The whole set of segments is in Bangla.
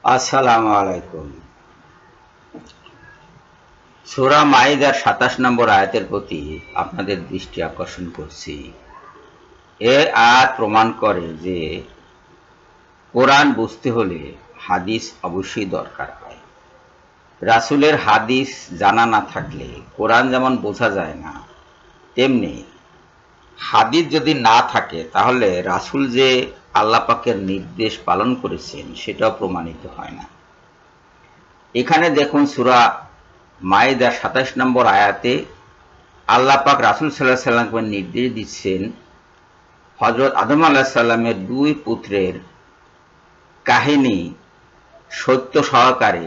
আসসালামু আলাইকুম। সূরা মাইদার ২৭ নম্বর আয়াতের প্রতি আপনাদের দৃষ্টি আকর্ষণ করছি। এ আয়াত প্রমাণ করে যে কোরআন বুঝতে হলে হাদিস অবশ্যই দরকার হয়। রাসূলের হাদিস জানা না থাকলে কোরআন যেমন বোঝা যায় না, তেমনি হাদিস যদি না থাকে তাহলে রাসূল যে আল্লাহ পাকের নির্দেশ পালন করেছেন সেটাও প্রমাণিত হয় না। এখানে দেখুন সূরা মাইদার ২৭ নম্বর আয়াতে আল্লাহ পাক রাসূল সাল্লাল্লাহু আলাইহি সাল্লামকে নির্দেশ দিচ্ছেন হযরত আদম আলাইহিস সালামের দুই পুত্রের কাহিনী সত্য সহকারে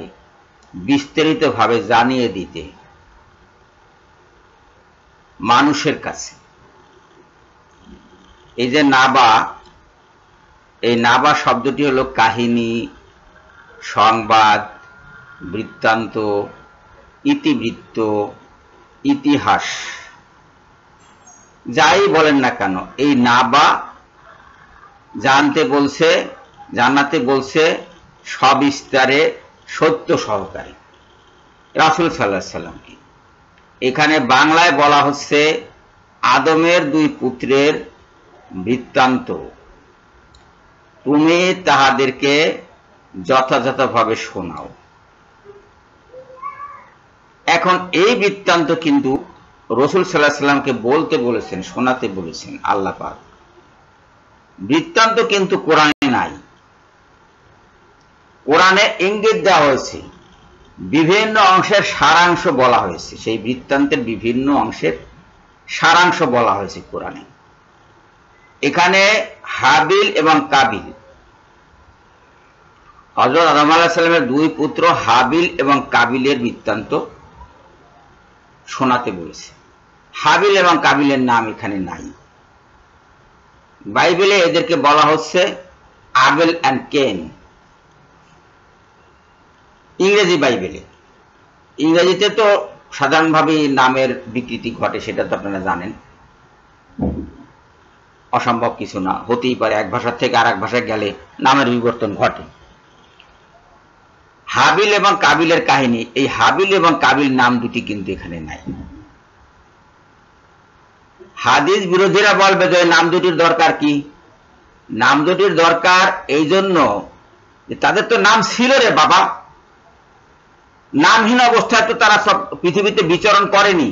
বিস্তারিতভাবে জানিয়ে দিতে মানুষের কাছে। এই যে নাবা, এই নাবা শব্দটি হলো কাহিনী, সংবাদ, বৃত্তান্ত, ইতিবৃত্ত, ইতিহাস, যাই বলেন না কেন এই নাবা জানাতে বলছে সবিস্তারে সত্য সহকারে রাসূল সাল্লাল্লাহু আলাইহি সাল্লামকে। এখানে বাংলায় বলা হচ্ছে আদমের দুই পুত্রের বৃত্তান্ত, তুমি তাহাদেরকে যথাযথভাবে শোনাও। এখন এই বৃত্তান্ত কিন্তু রাসূল সাল্লাল্লাহু আলাইহি সাল্লামকে বলতে বলেছেন, শোনাতে বলেছেন আল্লাহ পাক। বৃত্তান্ত কিন্তু কোরআনে নাই। কোরআনে ইঙ্গিত দেওয়া হয়েছে, বিভিন্ন অংশের সারাংশ বলা হয়েছে, সেই বৃত্তান্তের বিভিন্ন অংশের সারাংশ বলা হয়েছে কোরআনে। এখানে হাবিল এবং কাবিল, হযরত আদম আলাইহিস সালামের দুই পুত্র হাবিল এবং কাবিলের বৃত্তান্ত শোনাতে বলেছে। হাবিল এবং কাবিলের নাম এখানে নাই। বাইবেলে এদেরকে বলা হচ্ছে আবেল অ্যান্ড কেন। ইংরেজি বাইবেলে, ইংরেজিতে তো সাধারণভাবে নামের বিকৃতি ঘটে, সেটা তো আপনারা জানেন, অসম্ভব কিছু না, হতেই পারে, এক ভাষা থেকে আর এক ভাষায় গেলে নামের বিবর্তন ঘটে। হাবিল এবং কাবিলের কাহিনী, এই হাবিল এবং কাবিল নাম দুটি কিন্তু এখানে নাই। হাদিস বিরোধীরা বলবে যে নাম দুটির দরকার কি? নাম দুটির দরকার এই জন্য যে তাদের তো নাম ছিল রে বাবা, নামহীন অবস্থায় তো তারা সব পৃথিবীতে বিচরণ করেনি।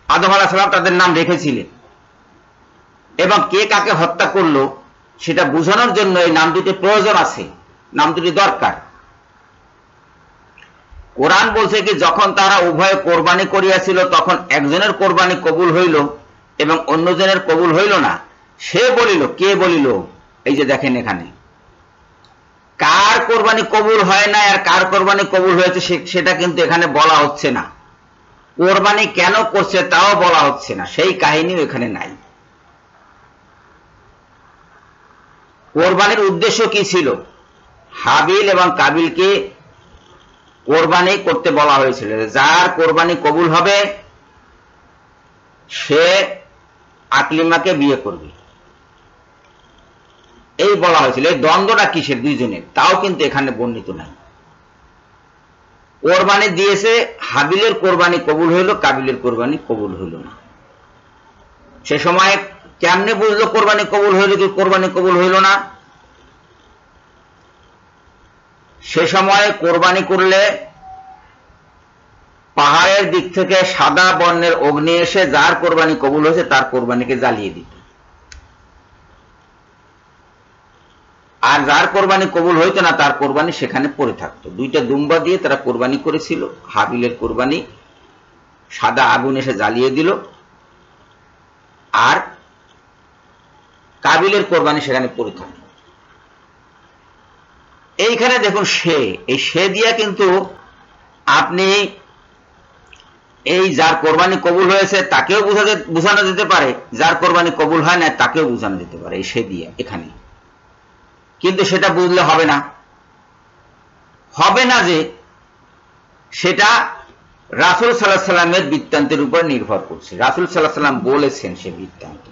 আদম আলাইহিস সালাম তাদের নাম রেখেছিলেন, এবং কে কাকে হত্যা করলো সেটা বোঝানোর জন্য এই নাম দুটি প্রয়োজন আছে, নাম দুটি দরকার। কোরআন বলছে কি, যখন তারা উভয়ে কোরবানি করিয়াছিল তখন একজনের কোরবানি কবুল হইল এবং অন্যজনের কবুল হইল না। সে বলিল, কে বলিল? এই যে দেখেন এখানে কার কোরবানি কবুল হয় না আর কার কোরবানি কবুল হয়েছে সেটা কিন্তু এখানে বলা হচ্ছে না। কোরবানি কেন করছে তাও বলা হচ্ছে না, সেই কাহিনীও এখানে নাই। কোরবানির উদ্দেশ্য কি ছিল? হাবিল এবং কাবিলকে কোরবানি করতে বলা হয়েছিল, যার কোরবানি কবুল হবে সে আকলিমাকে বিয়ে করবে, এই বলা হয়েছিল। এই দ্বন্দ্বটা কিসের দুইজনের তাও কিন্তু এখানে বর্ণিত নাই। কোরবানি দিয়েছে, হাবিলের কোরবানি কবুল হইল, কাবিলের কোরবানি কবুল হইল না। সে সময় কেমনে বুঝলো কোরবানি কবুল হইল কি কোরবানি কবুল হইল না? সে সময় কোরবানি করলে পাহাড়ের দিক থেকে সাদা বর্ণের অগ্নি এসে যার কোরবানি কবুল হয়েছে তার কোরবানিকে জ্বালিয়ে দিত, আর যার কোরবানি কবুল হইতো না তার কোরবানি সেখানে পড়ে থাকতো। দুইটা দুম্বা দিয়ে তারা কোরবানি করেছিল, হাবিলের কোরবানি সাদা আগুন এসে জ্বালিয়ে দিল, আর কাবিলের কোরবানি সেখানে পড়ে থাকতো। এইখানে দেখুন এই সে দিয়া কিন্তু আপনি এই যার কোরবানি কবুল হয়েছে তাকেও বোঝানো যেতে পারে, যার কোরবানি কবুল হয় না তাকেও বোঝানো যেতে পারে এই সে দিয়া এখানে। কিন্তু সেটা বুঝলে হবে না যে সেটা রাসূল সাল্লাল্লাহু আলাইহি সাল্লামের বৃত্তান্তের উপর নির্ভর করছে। রাসূল সাল্লাল্লাহু আলাইহি সাল্লাম বলেছেন সে বৃত্তান্ত,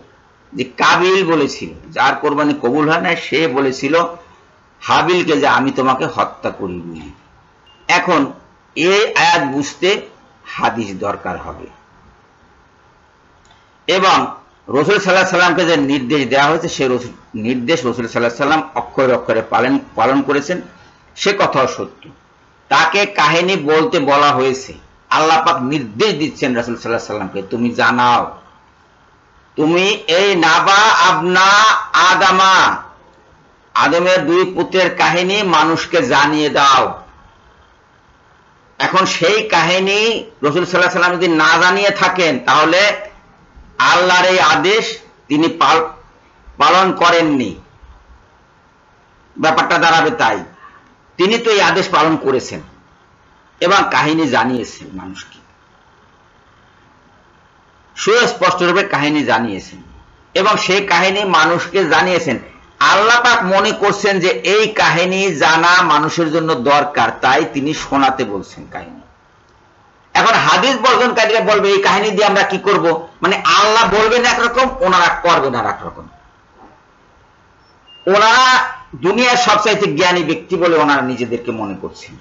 যে কাবিল বলেছিল যার কোরবানি কবুল হয় না, সে বলেছিল হাবিলকে যে আমি তোমাকে হত্যা করিব। এখন এই আয়াত বুঝতে হাদিস দরকার হবে, এবং রাসূল সাল্লাল্লাহু আলাইহি সাল্লামকে যে নির্দেশ দেওয়া হয়েছে সে নির্দেশ রাসূল সাল্লাল্লাহু আলাইহি সাল্লাম অক্ষরে অক্ষরে পালন করেছেন, সে কথাও সত্য। তাকে কাহিনী বলতে বলা হয়েছে, আল্লাহ পাক নির্দেশ দিচ্ছেন রাসূল সাল্লাল্লাহু আলাইহি সাল্লামকে, তুমি জানাও, তুমি এই নাবা আবনা আদামা, আদমের দুই পুত্রের কাহিনী মানুষকে জানিয়ে দাও। এখন সেই কাহিনী রাসূল সাল্লাল্লাহু আলাইহি সাল্লাম যদি না জানিয়ে থাকেন, তাহলে আল্লাহর এই আদেশ তিনি পালন করেননি, ব্যাপারটা দাঁড়াবে তাই। তিনি তো এই আদেশ পালন করেছেন এবং কাহিনী জানিয়েছেন মানুষকে, সুস্পষ্টরূপে কাহিনী জানিয়েছেন, এবং সেই কাহিনী মানুষকে জানিয়েছেন। আল্লাহ পাক মনে করছেন যে এই কাহিনী জানা মানুষের জন্য দরকার, তাই তিনি শোনাতে বলছেন কাহিনী। এখন হাদিস বর্জনকারীরা বলবে এই কাহিনী দিয়ে আমরা কি করব, মানে আল্লাহ বলবেন একরকম, ওনারা করবেন আর একরকম। ওনারা দুনিয়ার সবচাইতে জ্ঞানী ব্যক্তি বলে ওনারা নিজেদেরকে মনে করছেন,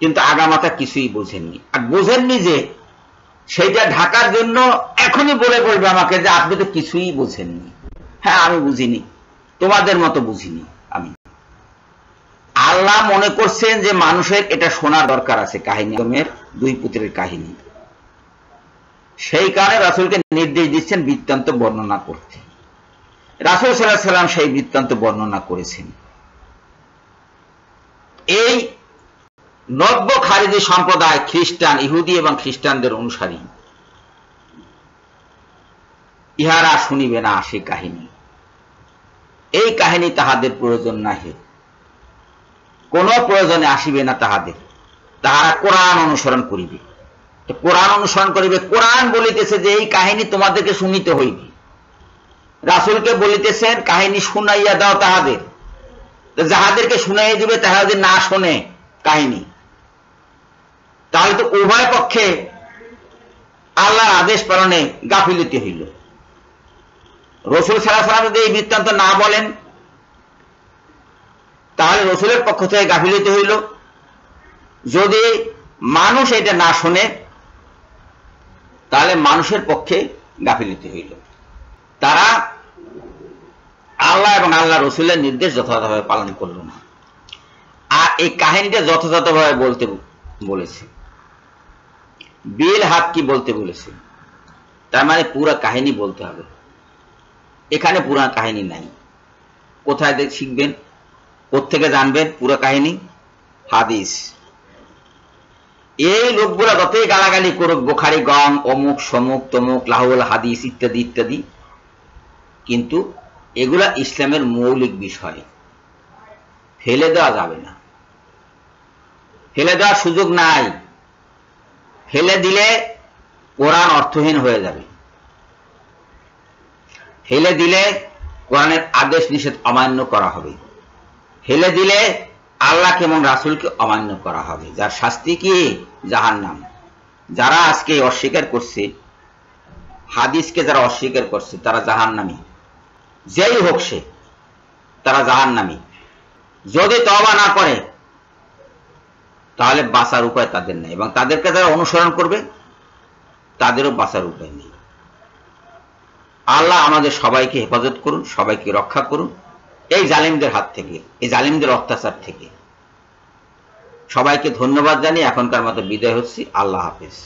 কিন্তু আগামাতা কিছুই বোঝেননি। আর বোঝেননি যে সেইটা ঢাকার জন্য এখনই বলবে আমাকে যে আপনি তো কিছুই বোঝেননি। হ্যাঁ, আমি বুঝিনি, তোমাদের মতো বুঝিনি আমি। আল্লাহ মনে করছেন যে মানুষের এটা শোনার দরকার আছে, কাহিনী, আদমের দুই পুত্রের কাহিনী। সেই কারণে রাসূলকে নির্দেশ দিচ্ছেন বৃত্তান্ত বর্ণনা করতে। রাসূল সাল্লাল্লাহু আলাইহি সাল্লাম সেই বৃত্তান্ত বর্ণনা করেছেন। এই নব্য খারিজি সম্প্রদায়, খ্রিস্টান, ইহুদি এবং খ্রিস্টানদের অনুসারী, ইহারা শুনিবে না সেই কাহিনী। এই কাহিনী তাহাদের প্রয়োজন নাহি, কোন প্রয়োজনে আসিবে না তাহাদের। তাহারা কোরআন অনুসরণ করিবে। কোরআন অনুসরণ করিবে, কোরআন বলিতেছে যে এই কাহিনী তোমাদেরকে শুনিতে হইবে। রাসূলকে বলিতেছেন কাহিনী শুনাইয়া দাও তাহাদের, যাহাদেরকে শুনাইয়া দিবে তারা যদি না শোনে কাহিনী, তাহলে তো উভয় পক্ষে আল্লাহর আদেশ পালনে গাফিলতি হইল। রাসূল সাল্লাল্লাহু আলাইহি সাল্লাম যদি এই বৃত্তান্ত না বলেন, তাহলে রাসূলের পক্ষ থেকে গাফিলতি হইল। যদি মানুষ এটা না শোনে, তাহলে মানুষের পক্ষে গাফিলতি হইল। তারা আল্লাহ এবং আল্লাহ রাসূলের নির্দেশ যথাযথভাবে পালন করল না। আর এই কাহিনীটা যথাযথভাবে বলতে বলেছে, বিল হাক কি বলতে বলেছে, তার মানে পুরা কাহিনী বলতে হবে। এখানে পুরা কাহিনী নাই। কোথায় শিখবেন, কোত্থেকে জানবেন পুরা কাহিনী? হাদিস। এই লোকগুলা যতই গালাগালি করুক, বুখারী গং, অমুক সমুক তমুক, লাহুল হাদিস ইত্যাদি ইত্যাদি, কিন্তু এগুলা ইসলামের মৌলিক বিষয়, ফেলে দেওয়া যাবে না, ফেলে দেওয়ার সুযোগ নাই। ফেলে দিলে কোরআন অর্থহীন হয়ে যাবে, ফেলে দিলে কোরআনের আদেশ নিষেধ অমান্য করা হবে, ফেলে দিলে আল্লাহকে এবং রাসূলকে অমান্য করা হবে, যার শাস্তি কি জাহান্নাম। যারা আজকে অস্বীকার করছে, হাদিসকে যারা অস্বীকার করছে, তারা জাহান্নামী, যেই হোক সে, তারা জাহান্নামী। যদি তওবা না করে তাহলে বাঁচার উপায় তাদের নেই, এবং তাদেরকে যারা অনুসরণ করবে তাদেরও বাঁচার উপায় নেই। আল্লাহ আমাদের সবাইকে হেফাজত করুন, সবাইকে রক্ষা করুন এই জালিমদের হাত থেকে, এই জালিমদের অত্যাচার থেকে। সবাইকে ধন্যবাদ জানিয়ে এখনকার মতো বিদায় হচ্ছি। আল্লাহ হাফেজ।